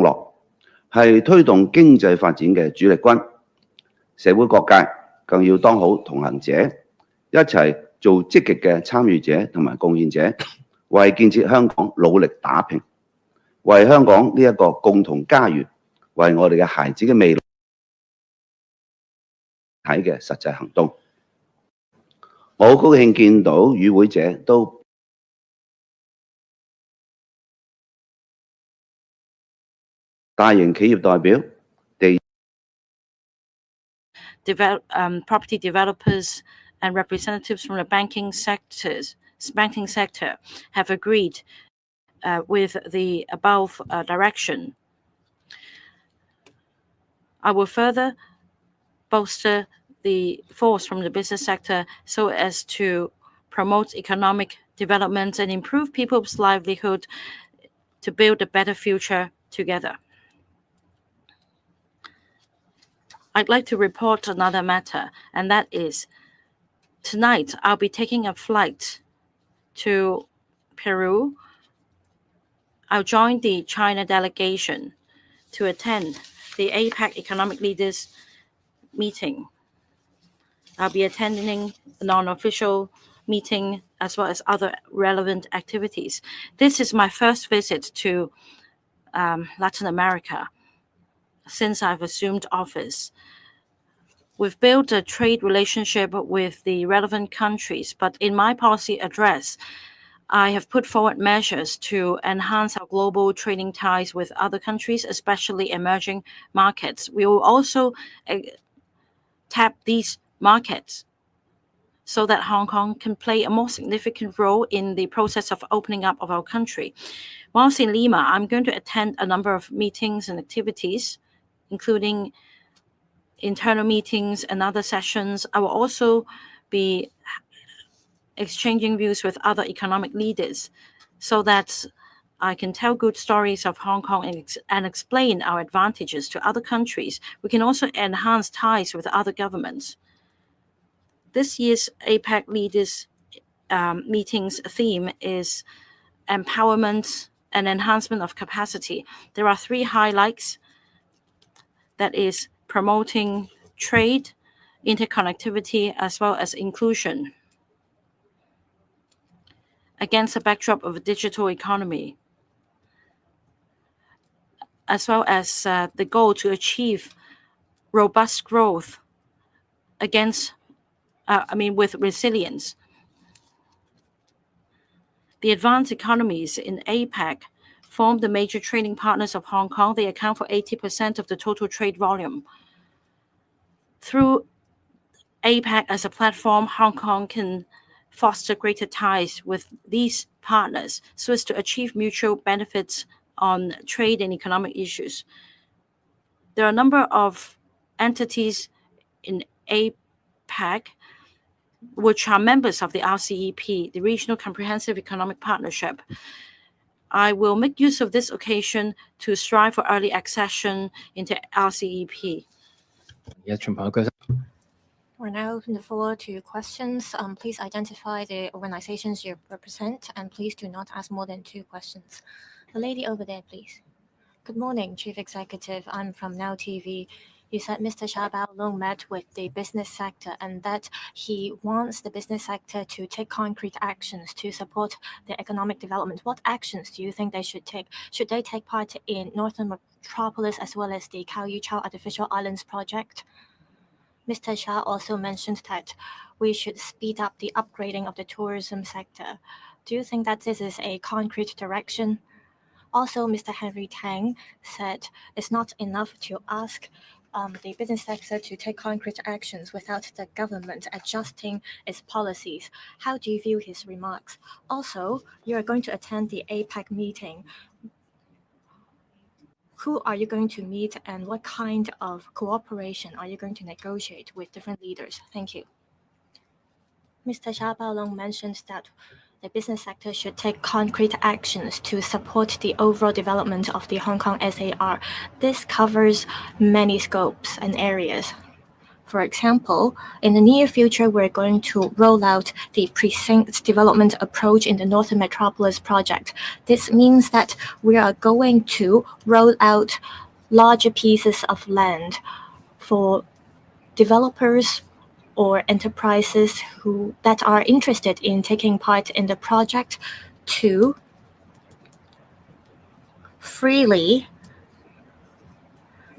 絡，係推動經濟發展嘅主力軍。社會各界更要當好同行者，一齊做積極嘅參與者同埋貢獻者，為建設香港努力打拼，為香港呢一個共同家園，為我哋嘅孩子嘅未來睇嘅實際行動。我好高興見到與會者都大型企業代表、property developers and representatives from the banking sector have agreed with the above direction. I will further bolster the force from the business sector so as to promote economic development and improve people's livelihood to build a better future together. I'd like to report another matter, and that is tonight I'll be taking a flight to Peru. I'll join the China delegation to attend the APEC Economic Leaders meeting. I'll be attending a non-official meeting as well as other relevant activities. This is my first visit to Latin America since I've assumed office. We've built a trade relationship with the relevant countries, but in my policy address, I have put forward measures to enhance our global trading ties with other countries, especially emerging markets. We will also tap these markets so that Hong Kong can play a more significant role in the process of opening up of our country. Whilst in Lima, I'm going to attend a number of meetings and activities, including internal meetings and other sessions. I will also be exchanging views with other economic leaders so that I can tell good stories of Hong Kong and explain our advantages to other countries. We can also enhance ties with other governments. This year's APEC Leaders meeting's theme is empowerment and enhancement of capacity. There are 3 highlights. That is promoting trade, interconnectivity, as well as inclusion against a backdrop of a digital economy, as well as the goal to achieve robust growth with resilience. The advanced economies in APEC form the major trading partners of Hong Kong. They account for 80% of the total trade volume. Through APEC as a platform, Hong Kong can foster greater ties with these partners so as to achieve mutual benefits on trade and economic issues. There are a number of entities in APEC which are members of the RCEP, the Regional Comprehensive Economic Partnership. I will make use of this occasion to strive for early accession into RCEP. We're now open the floor to questions. Please identify the organizations you represent, and please do not ask more than 2 questions. The lady over there, please. Good morning, Chief Executive. I'm from Now TV. You said Mr. Sha Baolong met with the business sector and that he wants the business sector to take concrete actions to support the economic development. What actions do you think they should take? Should they take part in Northern Metropolis as well as the Kau Yu Chau Artificial Islands project? Mr. Sha also mentioned that we should speed up the upgrading of the tourism sector. Do you think that this is a concrete direction? Also, Mr. Henry Tang said it's not enough to ask the business sector to take concrete actions without the government adjusting its policies. How do you view his remarks? Also, you are going to attend the APEC meeting. Who are you going to meet and what kind of cooperation are you going to negotiate with different leaders? Thank you. Mr. Sha Baolong mentioned that the business sector should take concrete actions to support the overall development of the Hong Kong SAR. This covers many scopes and areas. For example, in the near future, we're going to roll out the precinct development approach in the Northern Metropolis project. This means that we are going to roll out larger pieces of land for developers or enterprises that are interested in taking part in the project to freely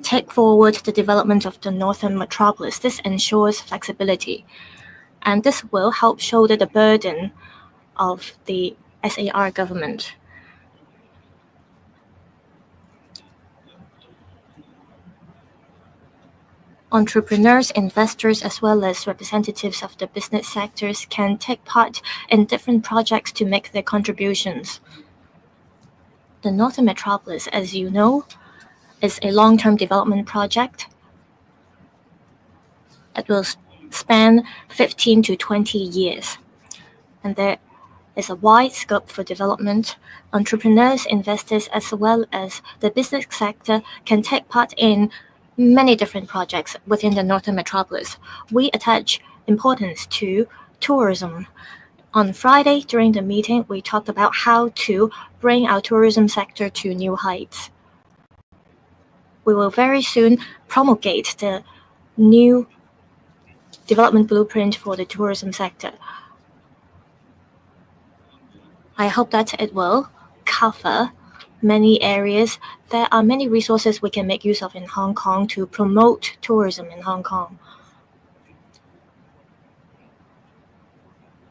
take forward the development of the Northern Metropolis. This ensures flexibility, and this will help shoulder the burden of the SAR government. Entrepreneurs, investors, as well as representatives of the business sectors can take part in different projects to make their contributions. The Northern Metropolis, as you know, is a long-term development project. It will span 15 to 20 years, and there is a wide scope for development. Entrepreneurs, investors, as well as the business sector can take part in many different projects within the Northern Metropolis. We attach importance to tourism. On Friday, during the meeting, we talked about how to bring our tourism sector to new heights. We will very soon promulgate the new development blueprint for the tourism sector. I hope that it will cover many areas. There are many resources we can make use of in Hong Kong to promote tourism in Hong Kong.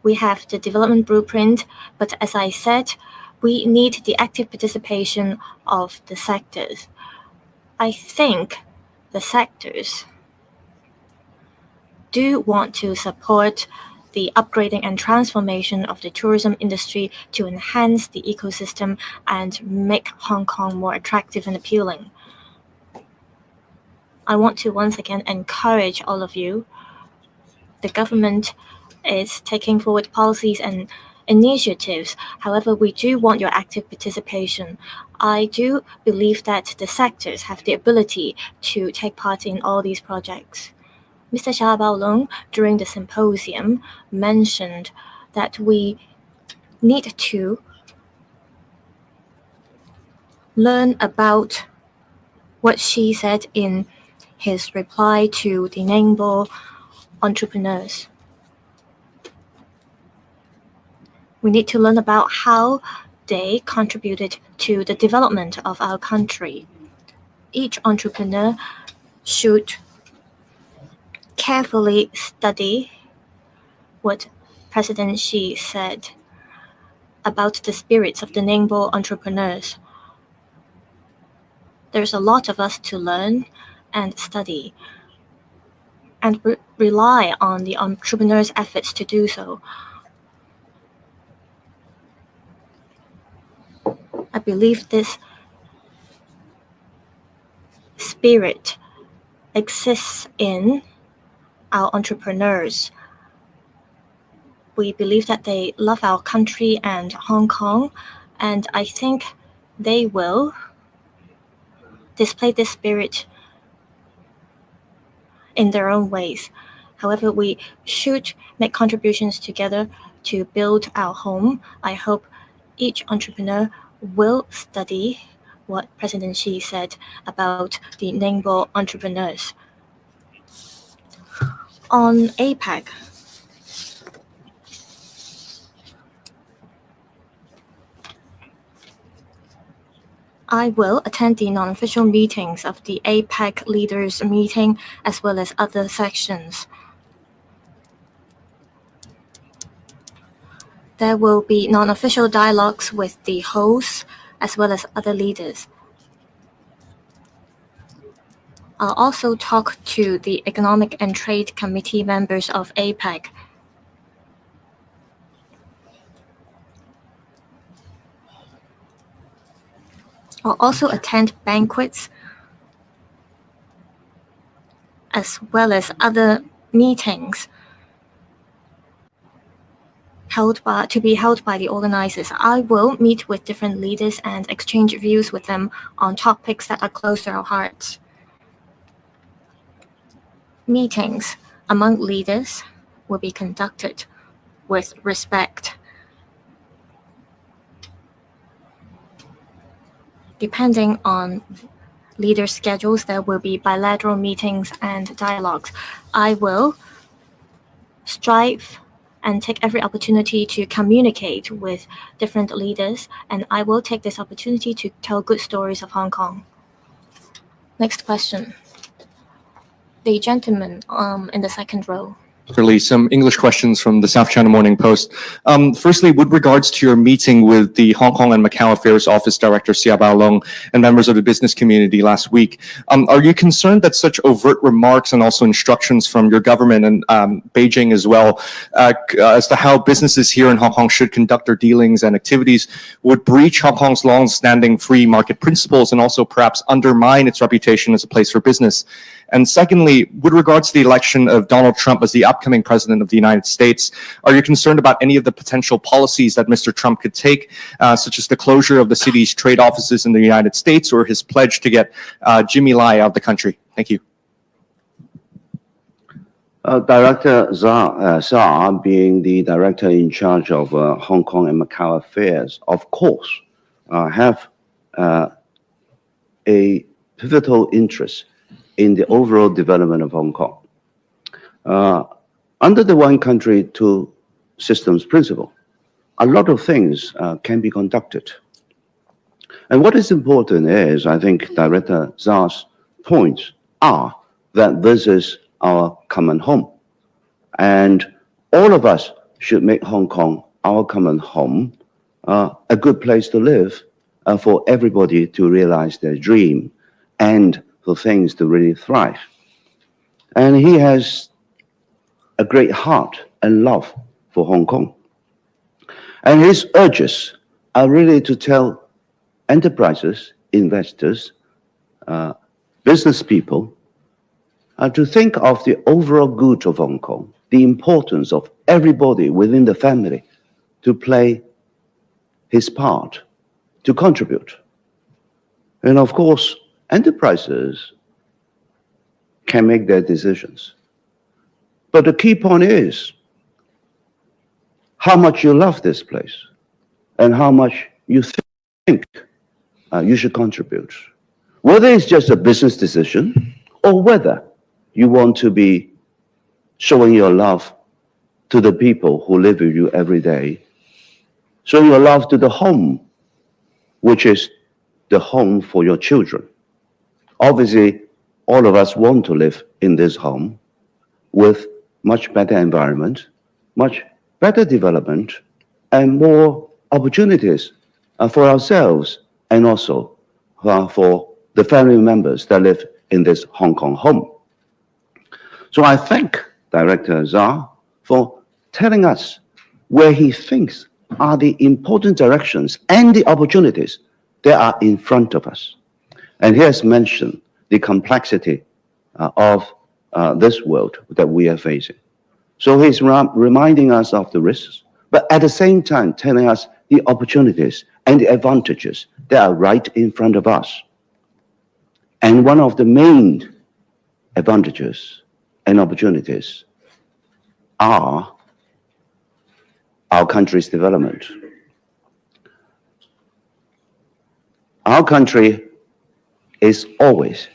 We have the development blueprint, but as I said, we need the active participation of the sectors. I think the sectors do want to support the upgrading and transformation of the tourism industry to enhance the ecosystem and make Hong Kong more attractive and appealing. I want to once again encourage all of you. The government is taking forward policies and initiatives. However, we do want your active participation. I do believe that the sectors have the ability to take part in all these projects. Mr. Xia Baolong, during the symposium, mentioned that we need to learn about what she said in his reply to the Ningbo entrepreneurs. We need to learn about how they contributed to the development of our country. Each entrepreneur should carefully study what President Xi said about the spirits of the Ningbo entrepreneurs. There's a lot of us to learn and study, and rely on the entrepreneurs' efforts to do so. I believe this spirit exists in our entrepreneurs. We believe that they love our country and Hong Kong, and I think they will display this spirit in their own ways. However, we should make contributions together to build our home. I hope each entrepreneur will study what President Xi said about the Ningbo entrepreneurs. On APEC, I will attend the non-official meetings of the APEC leaders meeting as well as other sections. There will be non-official dialogues with the hosts as well as other leaders. I'll also talk to the Economic and Trade Committee members of APEC. I'll also attend banquets as well as other meetings to be held by the organizers. I will meet with different leaders and exchange views with them on topics that are close to our hearts. meetings among leaders will be conducted with respect. Depending on leader schedules, there will be bilateral meetings and dialogues. I will strive and take every opportunity to communicate with different leaders, and I will take this opportunity to tell good stories of Hong Kong. Next question. The gentleman in the second row. Some English questions from the South China Morning Post. Firstly, with regards to your meeting with the Hong Kong and Macau Affairs Office Director Xia Baolong and members of the business community last week, are you concerned that such overt remarks and also instructions from your government and Beijing as well as to how businesses here in Hong Kong should conduct their dealings and activities would breach Hong Kong's long-standing free market principles and also perhaps undermine its reputation as a place for business? And secondly, with regards to the election of Donald Trump as the upcoming president of the United States, are you concerned about any of the potential policies that Mr. Trump could take, such as the closure of the city's trade offices in the United States or his pledge to get Jimmy Lai out of the country? Thank you. Director Xia, being the director in charge of Hong Kong and Macau affairs, of course, have a pivotal interest in the overall development of Hong Kong. Under the one country, two systems principle, a lot of things can be conducted. And what is important is, I think Director Xia's points are that this is our common home. And all of us should make Hong Kong our common home, a good place to live for everybody to realize their dream and for things to really thrive. And he has a great heart and love for Hong Kong. And his urges are really to tell enterprises, investors, business people, to think of the overall good of Hong Kong, the importance of everybody within the family to play his part, to contribute. And of course, enterprises can make their decisions. But the key point is how much you love this place and how much you think you should contribute. Whether it's just a business decision or whether you want to be showing your love to the people who live with you every day, showing your love to the home, which is the home for your children. Obviously, all of us want to live in this home with much better environment, much better development, and more opportunities for ourselves and also for the family members that live in this Hong Kong home. So I thank Director Xia for telling us where he thinks are the important directions and the opportunities that are in front of us. And he has mentioned the complexity of this world that we are facing. So he's reminding us of the risks, but at the same time telling us the opportunities and the advantages that are right in front of us. And one of the main advantages and opportunities are our country's development. Our country is always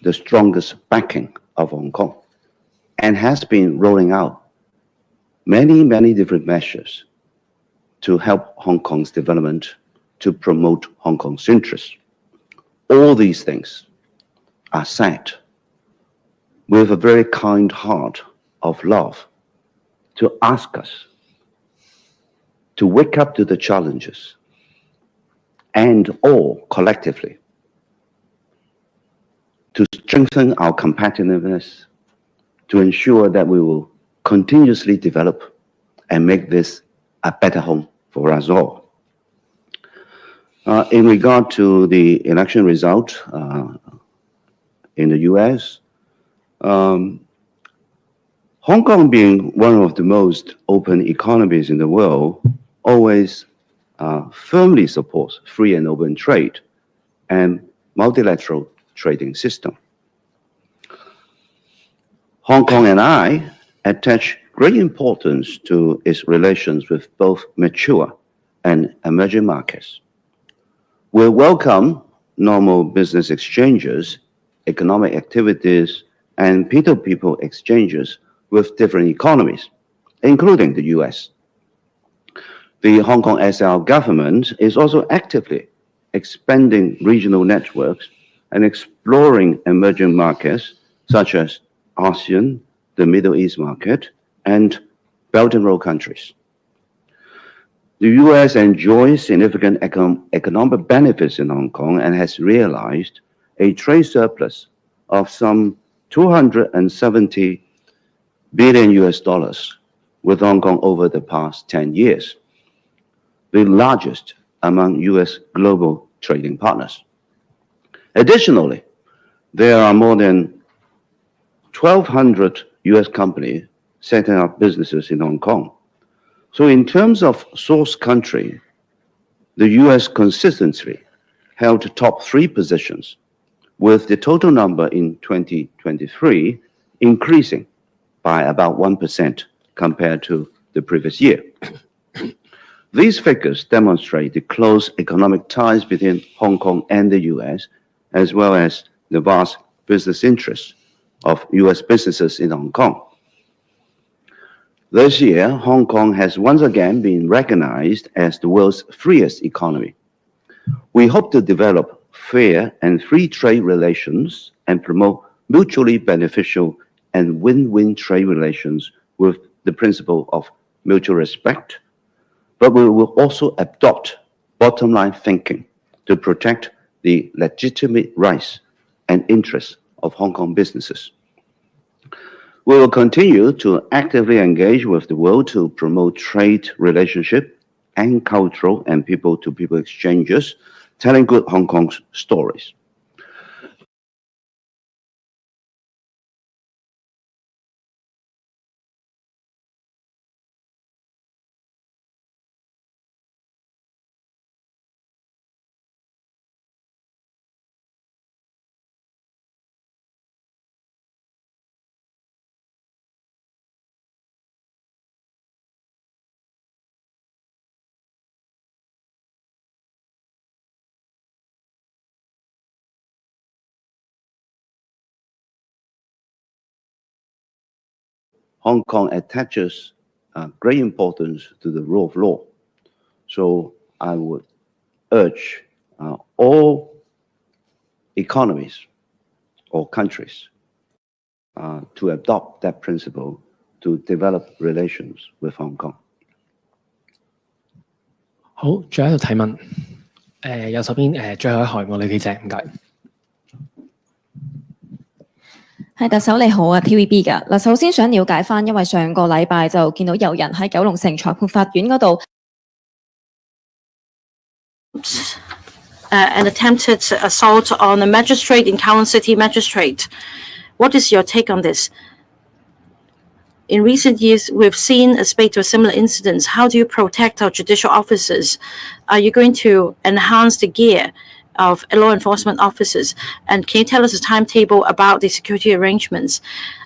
the strongest backing of Hong Kong and has been rolling out many, many different measures to help Hong Kong's development, to promote Hong Kong's interests. All these things are said with a very kind heart of love to ask us to wake up to the challenges and all collectively to strengthen our competitiveness, to ensure that we will continuously develop and make this a better home for us all. In regard to the election result in the US, Hong Kong being one of the most open economies in the world, always firmly supports free and open trade and multilateral trading system. Hong Kong and I attach great importance to its relations with both mature and emerging markets. We welcome normal business exchanges, economic activities, and people-to-people exchanges with different economies, including the US. The Hong Kong SL government is also actively expanding regional networks and exploring emerging markets such as ASEAN, the Middle East market, and Belt and Road countries. The US enjoys significant economic benefits in Hong Kong and has realized a trade surplus of some 270 billion US dollars with Hong Kong over the past 10 years, the largest among US global trading partners. Additionally, there are more than 1,200 US companies setting up businesses in Hong Kong. So in terms of source country, the US consistently held top 3 positions, with the total number in 2023 increasing by about 1% compared to the previous year. These figures demonstrate the close economic ties between Hong Kong and the US, as well as the vast business interests of US businesses in Hong Kong. This year, Hong Kong has once again been recognized as the world's freest economy. We hope to develop fair and free trade relations and promote mutually beneficial and win-win trade relations with the principle of mutual respect, but we will also adopt bottom-line thinking to protect the legitimate rights and interests of Hong Kong businesses. We will continue to actively engage with the world to promote trade relationship and cultural and people-to-people exchanges, telling good Hong Kong stories. Hong Kong attaches great importance to the rule of law. So I would urge all economies or countries to adopt that principle to develop relations with Hong Kong. 好，最後一度提問。右手邊最後一行我女記者，唔該。係特首你好啊 ，TVB 㗎嗱，首先想了解翻，因為上個禮拜就見到有人喺九龍城裁判法院嗰度。An attempted assault on a magistrate in Kowloon City magistrate. What is your take on this? In recent years, we've seen a spate of similar incidents. How do you protect our judicial officers? Are you going to enhance the gear of law enforcement officers? And can you tell us a timetable about the security arrangements?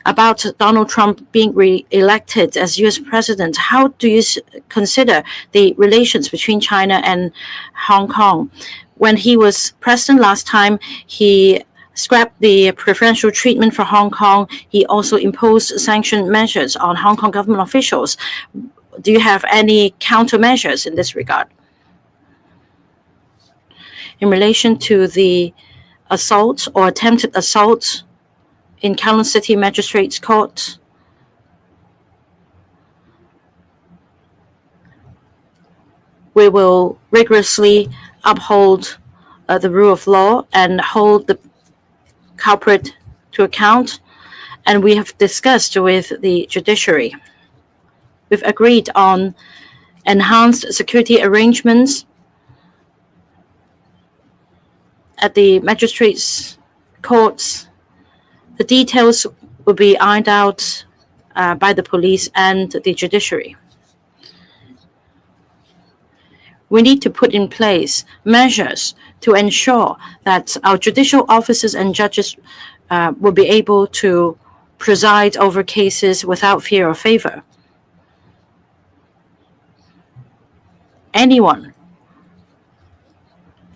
About Donald Trump being re-elected as US president, how do you consider the relations between China and Hong Kong? When he was president last time, he scrapped the preferential treatment for Hong Kong. He also imposed sanction measures on Hong Kong government officials. Do you have any countermeasures in this regard? In relation to the assault or attempted assault in Kowloon City Magistrates Court, we will rigorously uphold the rule of law and hold the culprit to account. And we have discussed with the judiciary. We've agreed on enhanced security arrangements at the magistrates' courts. The details will be ironed out by the police and the judiciary. We need to put in place measures to ensure that our judicial officers and judges will be able to preside over cases without fear or favor. Anyone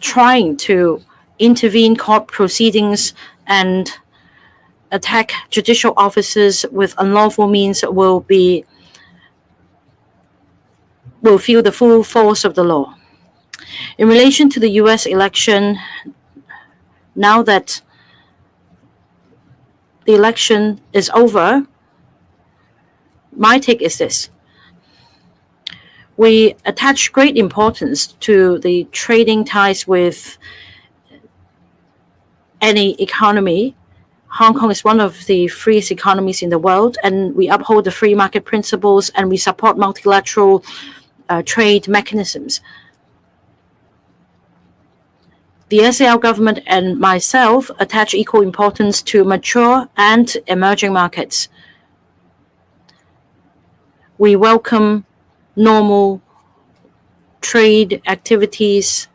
trying to intervene court proceedings and attack judicial officers with unlawful means will feel the full force of the law. In relation to the US election, now that the election is over, my take is this. We attach great importance to the trading ties with any economy. Hong Kong is one of the freest economies in the world, and we uphold the free market principles, and we support multilateral trade mechanisms. The SAR government and myself attach equal importance to mature and emerging markets. We welcome normal trade activities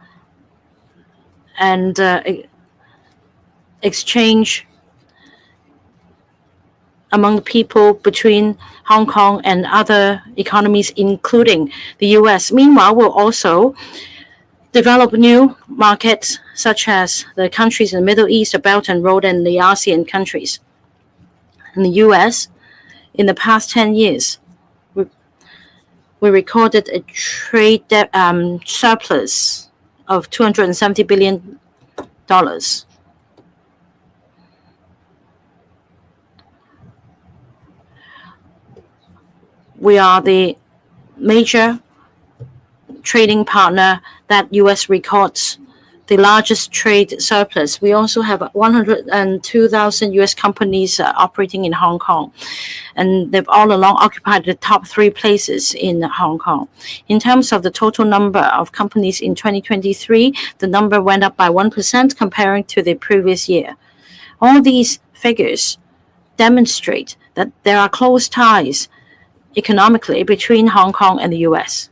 and exchange among the people between Hong Kong and other economies, including the US. Meanwhile, we'll also develop new markets such as the countries in the Middle East, the Belt and Road, and the ASEAN countries. In the US, in the past 10 years, we recorded a trade surplus of $270 billion. We are the major trading partner that US records the largest trade surplus. We also have 102,000 US companies operating in Hong Kong, and they've all along occupied the top 3 places in Hong Kong. In terms of the total number of companies in 2023, the number went up by 1% comparing to the previous year. All these figures demonstrate that there are close ties economically between Hong Kong and the US.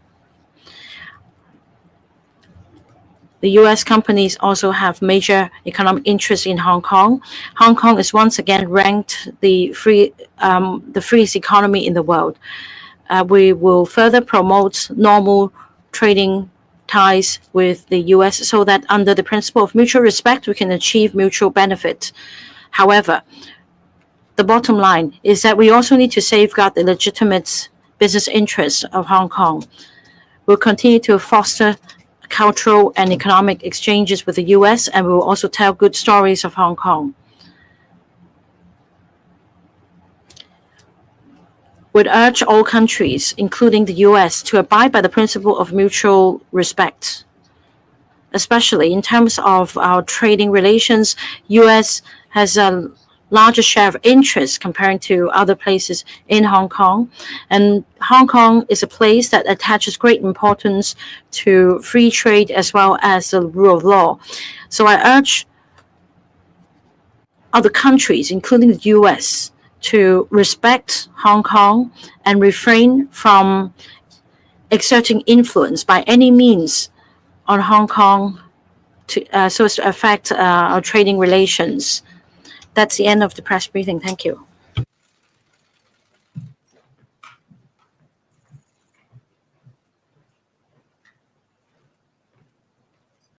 The US companies also have major economic interests in Hong Kong. Hong Kong is once again ranked the freest economy in the world. We will further promote normal trading ties with the US so that under the principle of mutual respect, we can achieve mutual benefit. However, the bottom line is that we also need to safeguard the legitimate business interests of Hong Kong. We'll continue to foster cultural and economic exchanges with the US, and we will also tell good stories of Hong Kong. We'd urge all countries, including the US, to abide by the principle of mutual respect. Especially in terms of our trading relations, US has a larger share of interest comparing to other places in Hong Kong. And Hong Kong is a place that attaches great importance to free trade as well as the rule of law. So I urge other countries, including the US, to respect Hong Kong and refrain from exerting influence by any means on Hong Kong so as to affect our trading relations. That's the end of the press briefing. Thank you.